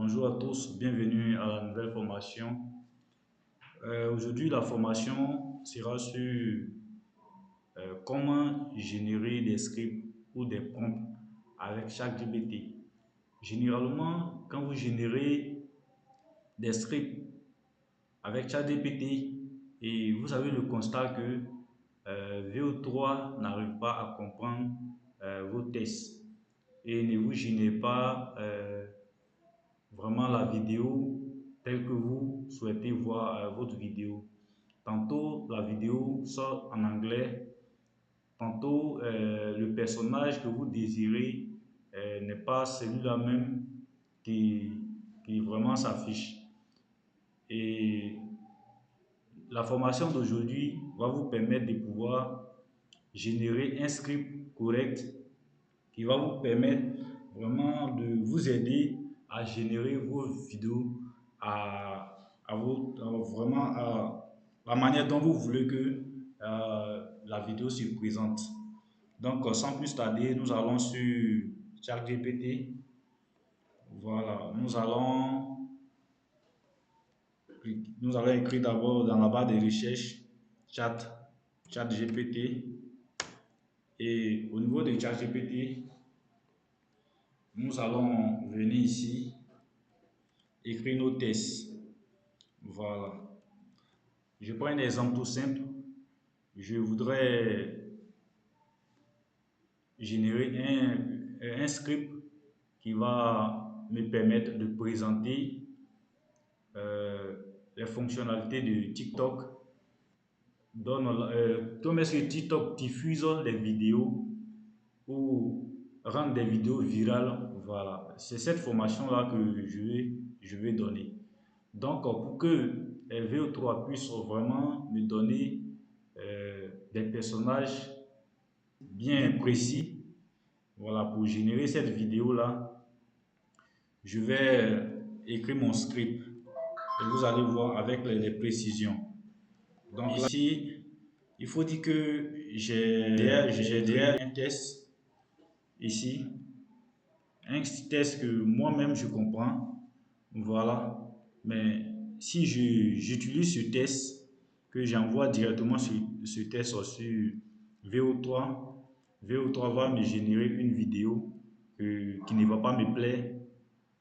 Bonjour à tous, bienvenue à la nouvelle formation. Aujourd'hui, la formation sera sur comment générer des scripts ou des prompts avec ChatGPT. Généralement, quand vous générez des scripts avec ChatGPT et vous avez le constat que VO3 n'arrive pas à comprendre vos tests et ne vous génère pas vraiment la vidéo telle que vous souhaitez voir votre vidéo. Tantôt la vidéo sort en anglais, tantôt le personnage que vous désirez n'est pas celui-là même qui vraiment s'affiche. Et la formation d'aujourd'hui va vous permettre de pouvoir générer un script correct qui va vous permettre vraiment de vous aider à générer vos vidéos vraiment à la manière dont vous voulez que la vidéo se présente. Donc, sans plus tarder, nous allons sur ChatGPT. Voilà, nous allons écrire d'abord dans la barre de recherche ChatGPT. Et au niveau de ChatGPT, nous allons venir ici, écrire nos tests. Voilà. Je prends un exemple tout simple. Je voudrais générer un script qui va me permettre de présenter les fonctionnalités de TikTok. Comment est-ce que TikTok diffuse les vidéos ou rendre des vidéos virales. Voilà, c'est cette formation-là que je vais donner. Donc, pour que VO3 puisse vraiment me donner des personnages bien précis, voilà, pour générer cette vidéo-là, je vais écrire mon script et vous allez voir avec les précisions. Donc ici, il faut dire que j'ai déjà un test ici, un test que moi-même je comprends, voilà. Mais si j'utilise ce test, que j'envoie directement ce test sur VO3, VO3 va me générer une vidéo qui ne va pas me plaire.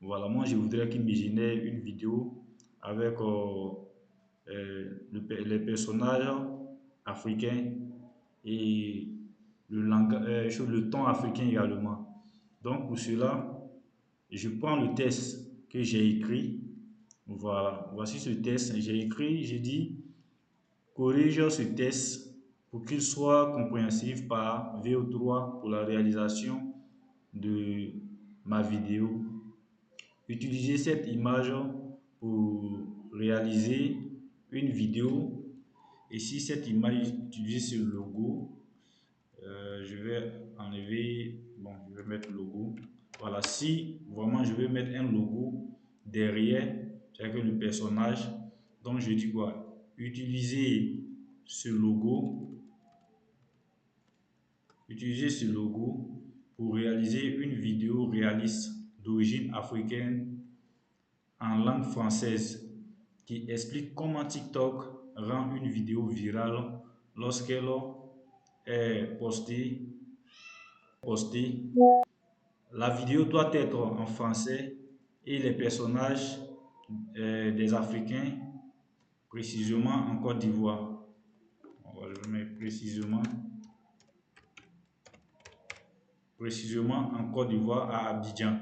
Voilà, moi je voudrais qu'il me génère une vidéo avec les personnages africains et le ton africain également. Donc pour cela, je prends le test que j'ai écrit. Voilà, voici ce test. J'ai écrit, j'ai dit, corrige ce test pour qu'il soit compréhensif par VO3 pour la réalisation de ma vidéo. Utilisez cette image pour réaliser une vidéo. Et si cette image utilise ce logo, je vais enlever, bon, je vais mettre le logo. Voilà, si vraiment je vais mettre un logo derrière, c'est que le personnage, donc je dis quoi? Utiliser ce logo, utiliser ce logo pour réaliser une vidéo réaliste d'origine africaine en langue française qui explique comment TikTok rend une vidéo virale lorsqu'elle est postée. La vidéo doit être en français et les personnages des Africains, précisément en Côte d'Ivoire. Je mets précisément en Côte d'Ivoire à Abidjan.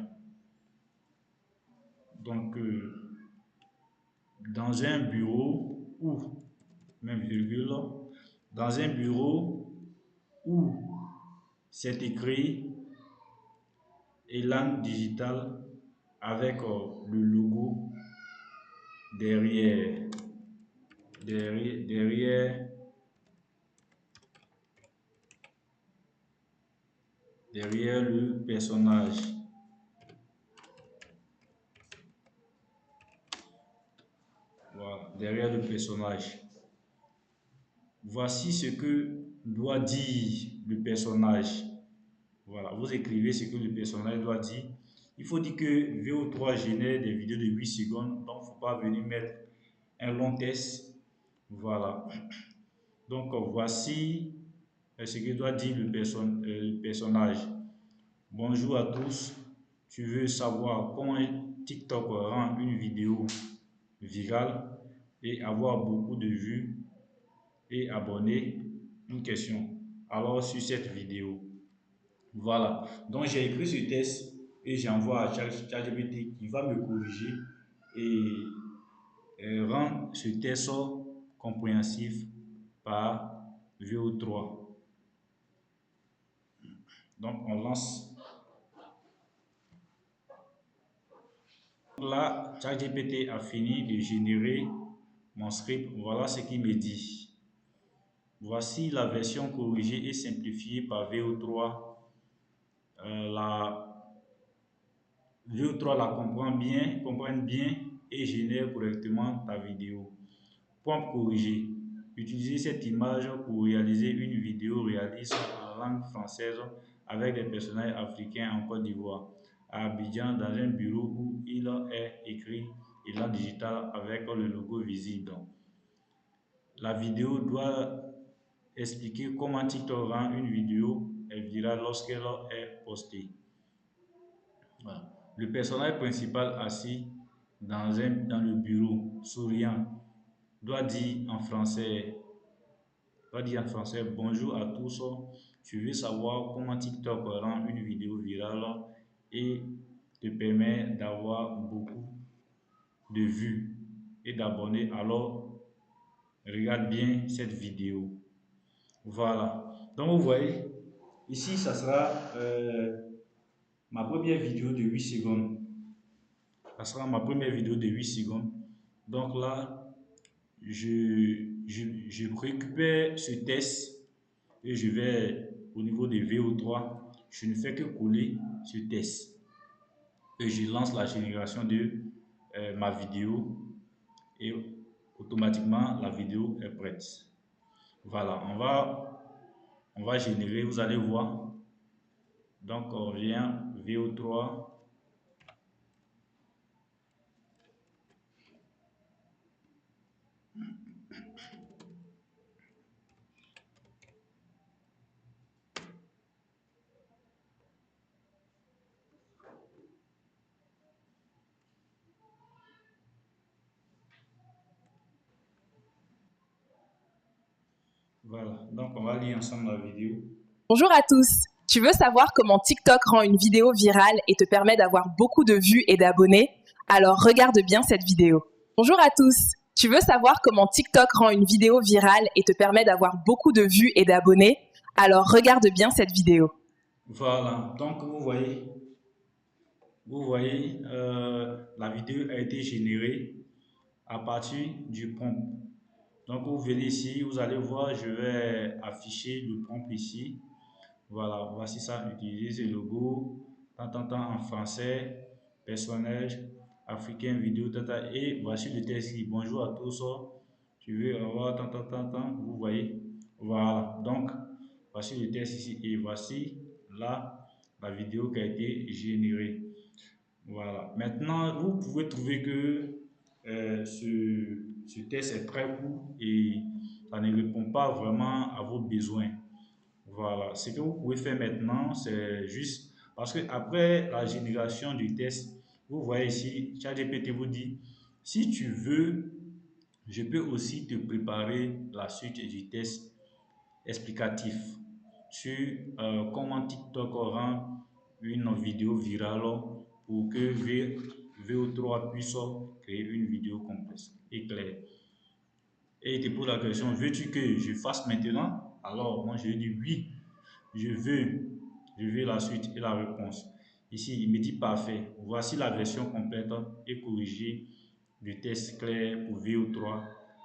Donc, dans un bureau ou, même virgule, dans un bureau où c'est écrit Elan Digital avec le logo derrière, derrière le personnage. Voilà, derrière le personnage. Voici ce que doit dire le personnage. Voilà, vous écrivez ce que le personnage doit dire. Il faut dire que VO3 génère des vidéos de 8 secondes, donc il ne faut pas venir mettre un long test. Voilà. Donc voici ce que doit dire le personnage. Bonjour à tous. Tu veux savoir comment TikTok rend une vidéo virale et avoir beaucoup de vues et abonnés? Une question. Alors sur cette vidéo. Voilà. Donc j'ai écrit ce test et j'envoie à ChatGPT qui va me corriger et rendre ce test compréhensif par VO3. Donc on lance. Là, ChatGPT a fini de générer mon script. Voilà ce qu'il me dit. Voici la version corrigée et simplifiée par VO3. La VO3 la comprend bien et génère correctement ta vidéo. Prompt corrigé. Utilisez cette image pour réaliser une vidéo réaliste en langue française avec des personnages africains en Côte d'Ivoire, à Abidjan, dans un bureau où il est écrit Élan Digital avec le logo visible. La vidéo doit expliquer comment TikTok rend une vidéo virale lorsqu'elle est postée. Voilà. Le personnage principal assis dans le bureau, souriant, doit dire en français, bonjour à tous. Tu veux savoir comment TikTok rend une vidéo virale et te permet d'avoir beaucoup de vues et d'abonnés. Alors, regarde bien cette vidéo. Voilà. Donc, vous voyez, ici, ça sera ma première vidéo de 8 secondes. Ça sera ma première vidéo de 8 secondes. Donc là, je récupère ce test et je vais au niveau de VO3. Je ne fais que coller ce test et je lance la génération de ma vidéo et automatiquement la vidéo est prête. Voilà, on va générer, vous allez voir. Donc on vient VO3. Voilà, donc on va lire ensemble la vidéo. Bonjour à tous. Tu veux savoir comment TikTok rend une vidéo virale et te permet d'avoir beaucoup de vues et d'abonnés? Alors regarde bien cette vidéo. Bonjour à tous. Tu veux savoir comment TikTok rend une vidéo virale et te permet d'avoir beaucoup de vues et d'abonnés? Alors regarde bien cette vidéo. Voilà, donc vous voyez, la vidéo a été générée à partir du prompt. Donc vous venez ici, vous allez voir, je vais afficher le prompt ici. Voilà, voici ça, utiliser ce logo, tant en français, personnage, africain, vidéo, tata, et voici le texte qui dit bonjour à tous, tu veux avoir tant, vous voyez. Voilà, donc voici le texte ici, et voici là la vidéo qui a été générée. Voilà, maintenant vous pouvez trouver que ce test est très court et ça ne répond pas vraiment à vos besoins. Voilà, ce que vous pouvez faire maintenant, c'est juste parce que après la génération du test, vous voyez ici, ChatGPT vous dit, si tu veux, je peux aussi te préparer la suite du test explicatif sur comment TikTok rend une vidéo virale pour que VO3 puisse créer une vidéo complexe et claire. Et il te pose la question, veux-tu que je fasse maintenant? Alors, moi, je lui dis oui, je veux la suite et la réponse. Ici, il me dit parfait. Voici la version complète et corrigée du test clair pour VO3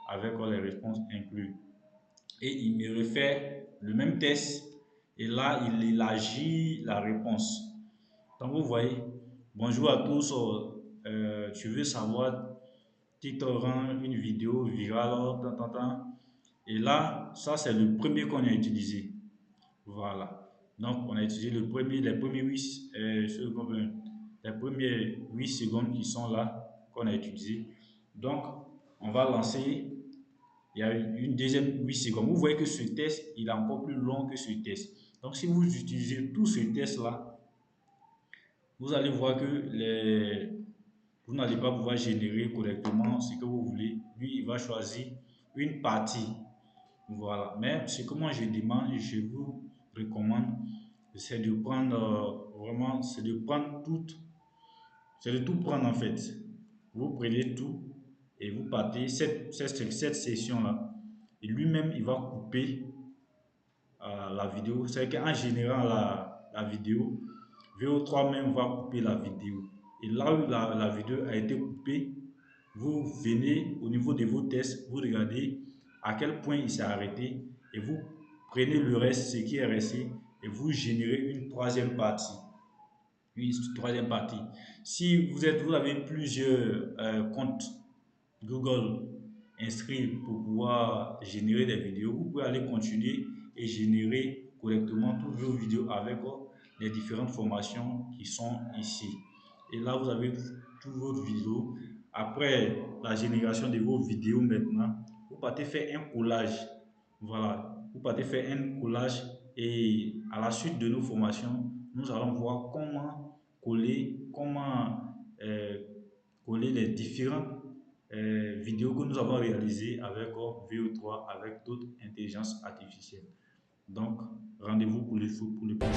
avec les réponses incluses. Et il me refait le même test et là, il élargit la réponse. Donc, vous voyez, bonjour à tous, tu veux savoir TikTok rend une vidéo virale, et là, ça c'est le premier qu'on a utilisé. Voilà. Donc, on a utilisé les premiers 8 secondes. les premières 8 secondes qui sont là, qu'on a utilisées. Donc, on va lancer. Il y a une deuxième 8 secondes. Vous voyez que ce test, il est encore plus long que ce test. Donc, si vous utilisez tout ce test-là, vous allez voir que vous n'allez pas pouvoir générer correctement ce que vous voulez. Lui, il va choisir une partie. Voilà. Mais ce que moi je demande, je vous recommande, c'est de prendre vraiment, c'est de prendre tout, c'est de tout prendre en fait. Vous prenez tout et vous partez cette session-là. Et lui-même, il va couper la vidéo. C'est qu'en générant la vidéo, VO3 même va couper la vidéo. Et là où la vidéo a été coupée, vous venez au niveau de vos tests, vous regardez à quel point il s'est arrêté et vous prenez le reste, ce qui est resté, et vous générez une troisième partie. Une troisième partie. Si vous avez plusieurs comptes Google inscrits pour pouvoir générer des vidéos, vous pouvez aller continuer et générer correctement toutes vos vidéos avec les différentes formations qui sont ici. Et là, vous avez toutes vos vidéos. Après la génération de vos vidéos maintenant, vous partez faire un collage. Voilà, vous partez faire un collage et à la suite de nos formations, nous allons voir euh, coller les différentes vidéos que nous avons réalisées avec VO3, avec d'autres intelligences artificielles. Donc, rendez-vous pour le prochain.